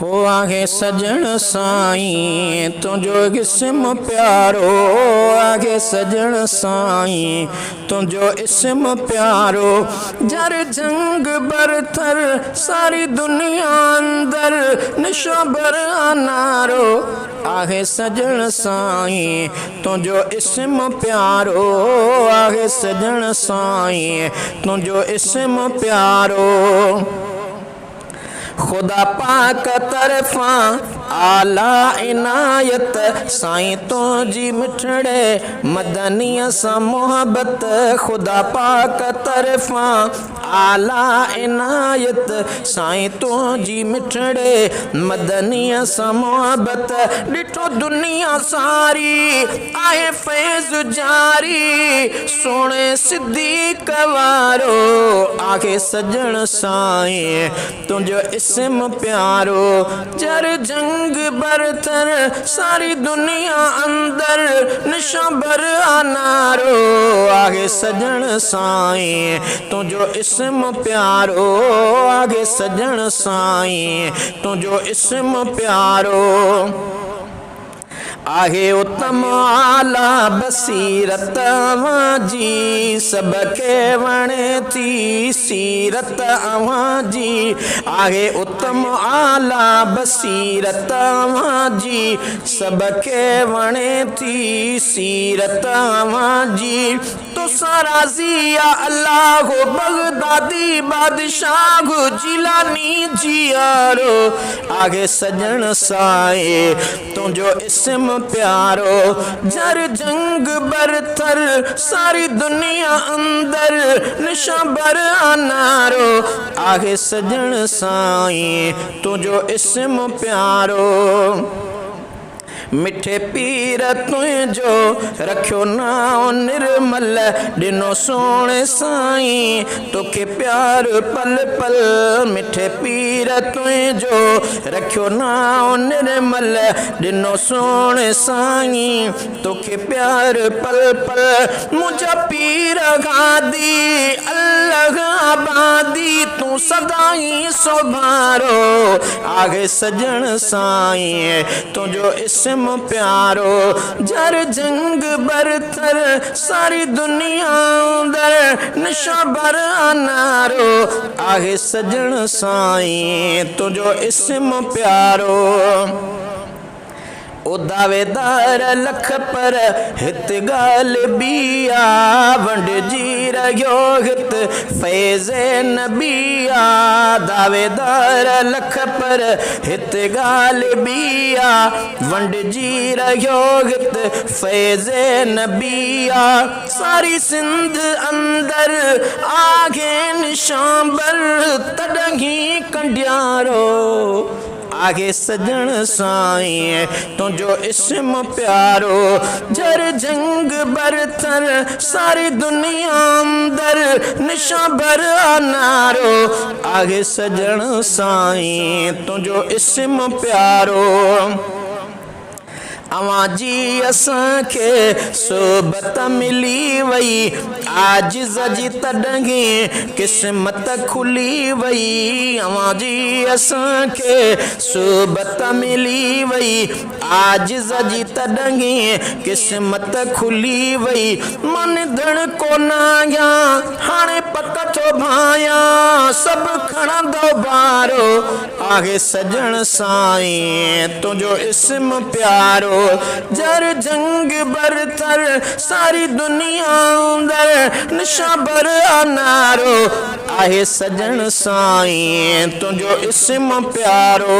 हो आहे सजण साईं तुझो इस्म प्यारो, आहे सजण साईं तुझो इस्म प्यारो। जर जंग बरतर सारी दुनिया अंदर निशो बर अनारो, आहे सजण साईं तुझो इस्म प्यारो, आहे सजण साईं तुझो इस्म प्यारो। खुदा पाक तरफा आला इनायत साईं तो जी मिठड़े मदनीअ सां मोहब्बत, खुदा पाक तरफा आला इनायत साईं तो जी मिठड़े मदनीअ सां मोहब्बत। ॾिठो दुनिया सारी आहे फैज़ जारी, सोणे सिद्दीक़ वारो आहे सजण साईं तुझो इस्म प्यारो। जर जंग बरतर सारी दुनिया अंदर निशा बर अनारो, आगे सजण साईं तुझो इस्म प्यारो, आगे सजण साईं तुझो इस्म प्यारो। आहे उत्तम आला बसीरत अवांजी, सबके वणे थी सीरत अवांजी। आहे उत्तम आला बसीरत अवांजी, सबके वणे थी सीरत अवांजी। तो राज़ी या अल्लाह बगदादी बादशाह जिलानी जियारो, आगे सजण साईं तुझो इस्म प्यारो। जर जंग बरतर सारी दुनिया अंदर निशा बर अनारो, आगे सजण साईं तुझो इस्म प्यारो। मिठे पीर तुझो रखियो नाओ निर्मल, ॾिनो सोणे साईं तोखे प्यार पल पल। मिठे पीर तुझो रखियो नाओ निर्मल, ॾिनो सोणे साईं तोखे प्यार पल पल। मुंहिंजा पीर गादी अल्लाह आबादी तूं सदाई सोभारो, आगे सजण साईं तुझो इस्म प्यारो। जर जंग बरतर सारी दुनिया अंदर निशा बर अनारो, आहे सजण साईं तुझो इस्म प्यारो। ओ दावेदार लख पर हित गाल बिया, वंडजी रहियो हित फैज़ नबिया। दावेदार लख पर हित गाल बिया, वंडजी रहियो हित फैज़ नबिया। सारी सिंध अंदर आगे निशांबर तॾहिं कंडियारो, आगे सजण साईं तुझो इस्म प्यारो। जर जंग बरतर सारी दुनिया अंदर निशा बर अनारो, आगे सजण साईं तुझो इस्म प्यारो। अवांजी असांखे सोबत मिली वई, आजिज़ जी तॾहिं क़िस्मत खुली वई। अवांजी असांखे सोबत मिली वई, आजिज़ जी तॾहिं क़िस्मत खुली वई। मन धण कोन आया हाणे पक थो भाया, सभु खणंदो बारो, आहे सजण साईं तुझो इस्म प्यारो। जर जंग बरतर सारी दुनिया अंदर निशा बर अनारो, आहे सजण साईं तुझो इस्म प्यारो।